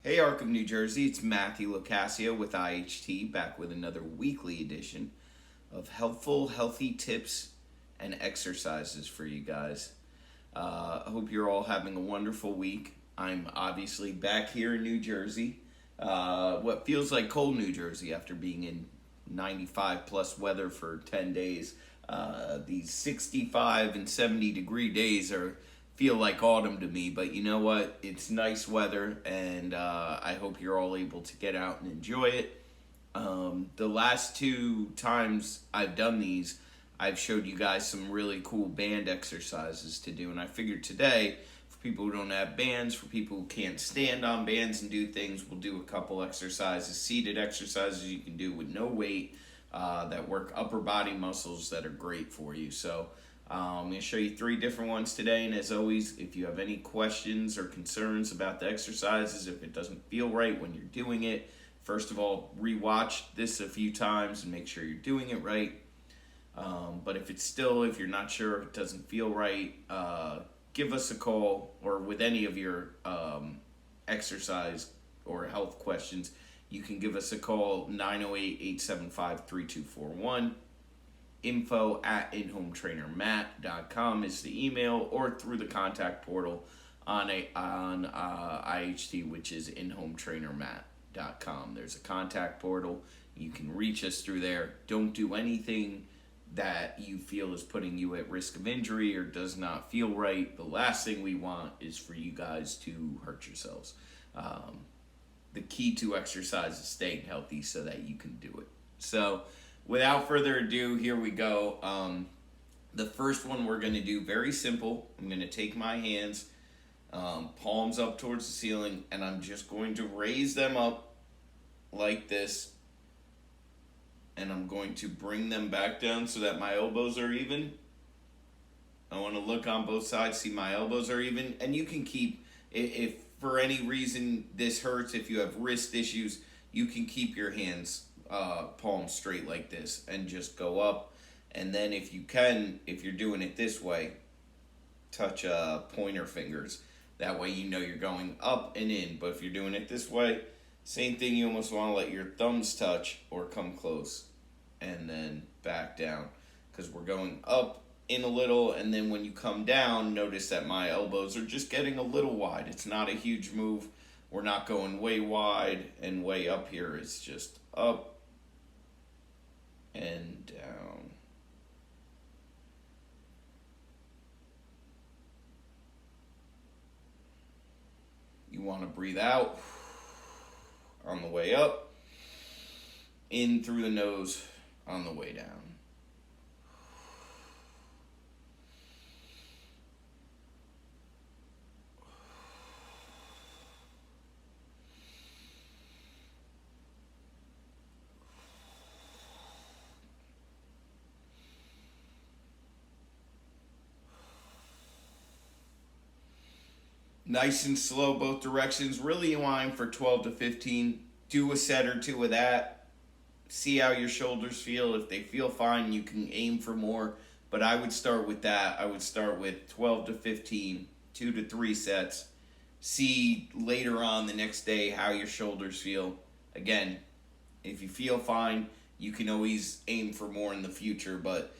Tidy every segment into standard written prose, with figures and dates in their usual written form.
Hey Arkham, New Jersey, it's Matthew Locascio with IHT back with another weekly edition of helpful, healthy tips and exercises for you guys. I hope you're all having a wonderful week. I'm obviously back here in New Jersey, what feels like cold New Jersey after being in 95 plus weather for 10 days. These 65 and 70 degree days feel like autumn to me, but you know what? It's nice weather, and I hope you're all able to get out and enjoy it. The last two times I've done these, I've showed you guys some really cool band exercises to do, and I figured today, for people who don't have bands, for people who can't stand on bands and do things, we'll do a couple exercises, seated exercises you can do with no weight that work upper body muscles that are great for you. So I'm going to show you 3 different ones today, and as always, if you have any questions or concerns about the exercises, if it doesn't feel right when you're doing it, first of all, rewatch this a few times and make sure you're doing it right. But if you're not sure, if it doesn't feel right, give us a call, or with any of your exercise or health questions, you can give us a call, 908-875-3241. info@inhometrainermatt.com is the email, or through the contact portal on IHT, which is inhometrainermatt.com. There's a contact portal. You can reach us through there. Don't do anything that you feel is putting you at risk of injury or does not feel right. The last thing we want is for you guys to hurt yourselves. The key to exercise is staying healthy so that you can do it. So without further ado, here we go. The first one we're going to do, very simple. I'm going to take my hands, palms up towards the ceiling, and I'm just going to raise them up like this. And I'm going to bring them back down so that my elbows are even. I want to look on both sides, see my elbows are even. And you can keep, if for any reason this hurts, if you have wrist issues, you can keep your hands palms straight like this and just go up. And then if you're doing it this way, touch pointer fingers. That way you know you're going up and in. But if you're doing it this way, same thing, you almost want to let your thumbs touch or come close and then back down, because we're going up in a little, and then when you come down, notice that my elbows are just getting a little wide. It's not a huge move. We're not going way wide and way up here. It's just up and down. You want to breathe out on the way up, in through the nose on the way down. Nice and slow both directions. Really aim for 12 to 15. Do a set or two of that. See how your shoulders feel. If they feel fine, you can aim for more. But I would start with that. I would start with 12 to 15, 2 to 3 sets. See later on the next day how your shoulders feel. Again, if you feel fine, you can always aim for more in the future. But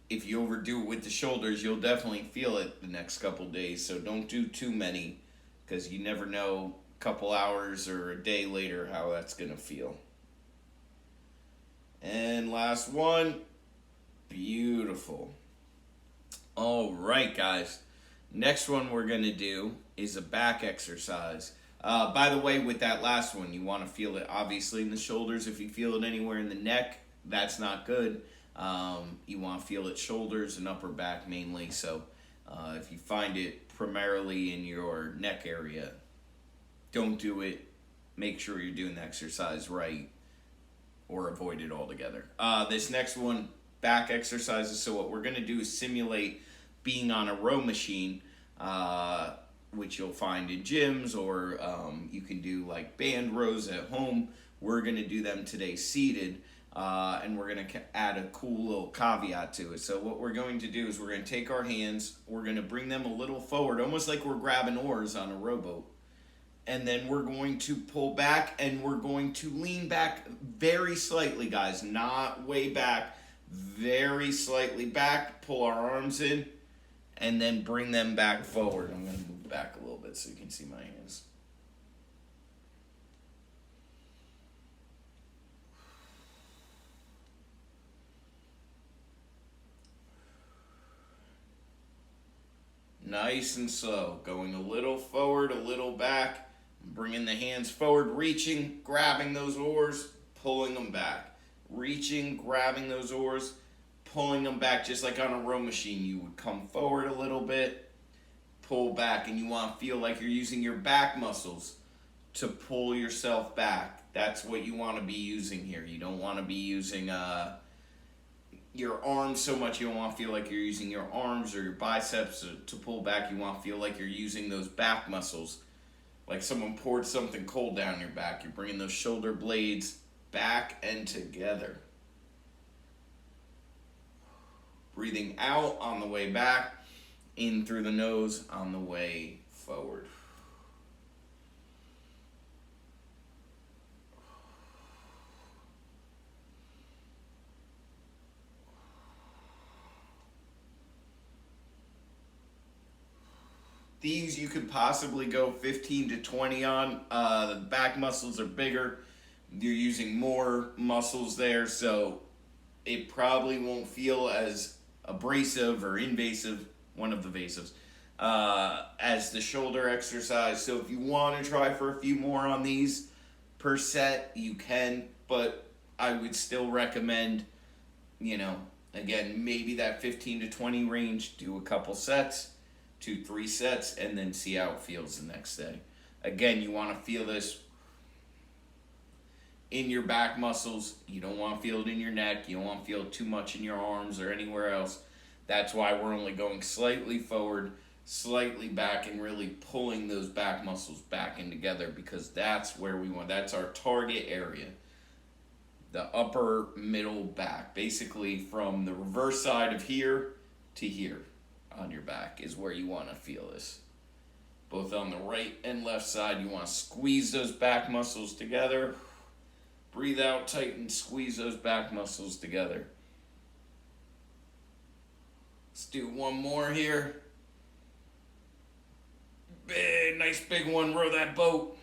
if you overdo it with the shoulders, you'll definitely feel it the next couple days. So don't do too many, because you never know a couple hours or a day later how that's going to feel. And last one. Beautiful. All right, guys. Next one we're going to do is a back exercise. By the way, with that last one, you want to feel it obviously in the shoulders. If you feel it anywhere in the neck, that's not good. You want to feel it shoulders and upper back mainly. So if you find it primarily in your neck area, don't do it. Make sure you're doing the exercise right, or avoid it altogether. This next one, back exercises. So what we're going to do is simulate being on a row machine, which you'll find in gyms, or you can do like band rows at home. We're going to do them today seated. And we're going to add a cool little caveat to it. So what we're going to do is we're going to take our hands, we're going to bring them a little forward, almost like we're grabbing oars on a rowboat. And then we're going to pull back, and we're going to lean back very slightly, guys. Not way back. Very slightly back. Pull our arms in, and then bring them back forward. I'm going to move back a little bit so you can see my hands. Nice and slow. Going a little forward, a little back. Bringing the hands forward, reaching, grabbing those oars, pulling them back. Reaching, grabbing those oars, pulling them back, just like on a row machine. You would come forward a little bit, pull back, and you want to feel like you're using your back muscles to pull yourself back. That's what you want to be using here. You don't want to be using your arms so much. You don't want to feel like you're using your arms or your biceps to pull back. You want to feel like you're using those back muscles, like someone poured something cold down your back. You're bringing those shoulder blades back and together. Breathing out on the way back, in through the nose on the way forward. These you could possibly go 15 to 20 on. The back muscles are bigger. You're using more muscles there, so it probably won't feel as abrasive or invasive, one of the evasives, as the shoulder exercise. So if you want to try for a few more on these per set, you can, but I would still recommend, again, maybe that 15 to 20 range, do a couple sets, 2-3 sets, and then see how it feels the next day. Again, you want to feel this in your back muscles. You don't want to feel it in your neck. You don't want to feel it too much in your arms or anywhere else. That's why we're only going slightly forward, slightly back, and really pulling those back muscles back in together, because that's where we want. That's our target area. The upper middle back. Basically from the reverse side of here to here on your back is where you want to feel this. Both on the right and left side, you want to squeeze those back muscles together. Breathe out, tighten, squeeze those back muscles together. Let's do one more here. Nice big one, row that boat.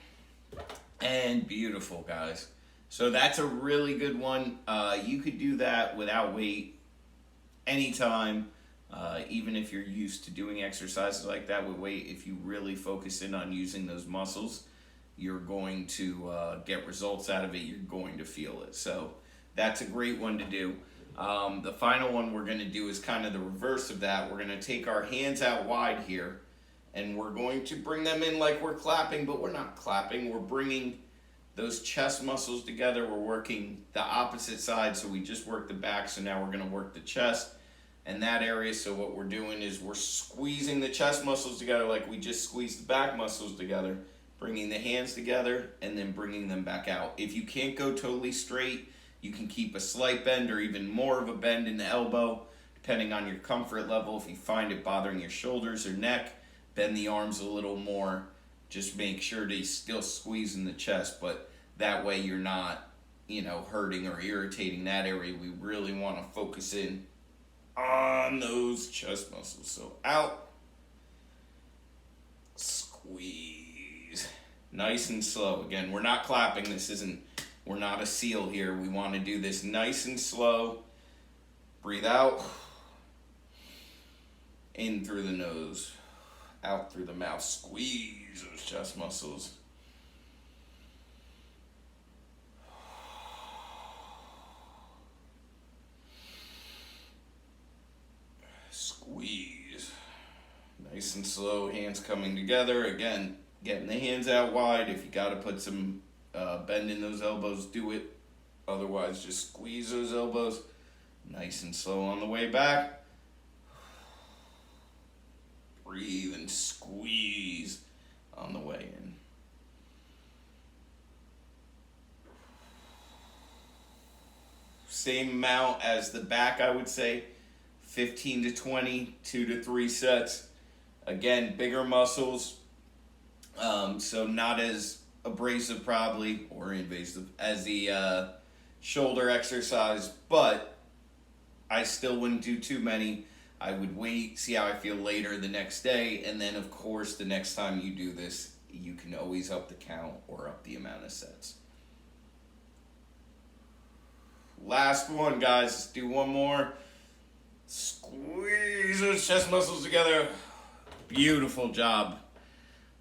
And beautiful, guys. So that's a really good one. You could do that without weight anytime. Even if you're used to doing exercises like that with weight, if you really focus in on using those muscles, you're going to get results out of it. You're going to feel it. So that's a great one to do. The final one we're going to do is kind of the reverse of that. We're going to take our hands out wide here, and we're going to bring them in like we're clapping, but we're not clapping. We're bringing those chest muscles together. We're working the opposite side, so we just worked the back, so now we're going to work the chest and that area. So what we're doing is we're squeezing the chest muscles together like we just squeezed the back muscles together, bringing the hands together and then bringing them back out. If you can't go totally straight, you can keep a slight bend or even more of a bend in the elbow, depending on your comfort level. If you find it bothering your shoulders or neck, bend the arms a little more. Just make sure to still squeeze in the chest, but that way you're not, hurting or irritating that area. We really want to focus in on those chest muscles. So out, squeeze, nice and slow. Again, we're not clapping. We're not a seal here. We want to do this nice and slow. Breathe out, in through the nose, out through the mouth. Squeeze those chest muscles. Squeeze. Nice and slow, hands coming together. Again, getting the hands out wide. If you got to put some bend in those elbows, do it. Otherwise, just squeeze those elbows. Nice and slow on the way back. Breathe and squeeze on the way in. Same amount as the back, I would say. 15 to 20, 2 to 3 sets. Again, bigger muscles. So not as abrasive probably, or invasive, as the shoulder exercise, but I still wouldn't do too many. I would wait, see how I feel later the next day, and then of course the next time you do this, you can always up the count or up the amount of sets. Last one, guys. Let's do one more. Squeeze those chest muscles together. Beautiful job.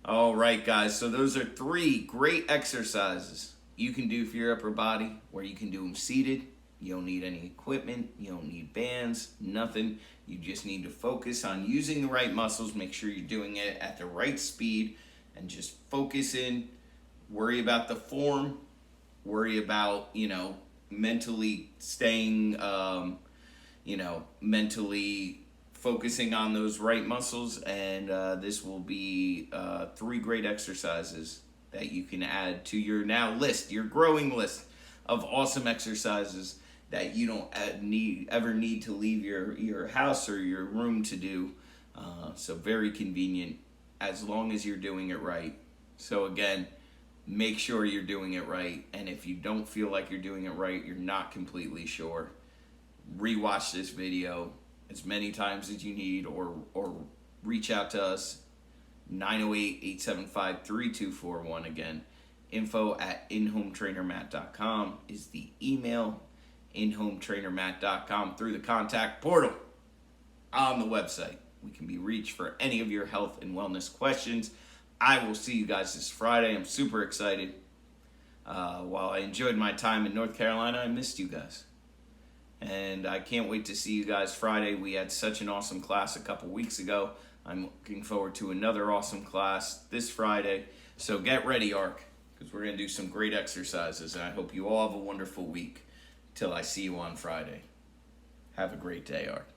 All right, guys. So those are 3 great exercises you can do for your upper body, where you can do them seated. You don't need any equipment. You don't need bands, nothing. You just need to focus on using the right muscles. Make sure you're doing it at the right speed and just focus in. Worry about the form. Worry about, mentally staying, mentally focusing on those right muscles. And this will be 3 great exercises that you can add to your now list, your growing list of awesome exercises that you don't ever need to leave your house or your room to do. So very convenient as long as you're doing it right. So again, make sure you're doing it right. And if you don't feel like you're doing it right, you're not completely sure, rewatch this video as many times as you need, or reach out to us, 908-875-3241. Again, info@inhometrainermatt.com is the email, inhometrainermatt.com through the contact portal on the website. We can be reached for any of your health and wellness questions. I will see you guys this Friday. I'm super excited. While I enjoyed my time in North Carolina, I missed you guys. And I can't wait to see you guys Friday. We had such an awesome class a couple weeks ago. I'm looking forward to another awesome class this Friday. So get ready, ARC, because we're going to do some great exercises. And I hope you all have a wonderful week. Till I see you on Friday. Have a great day, ARC.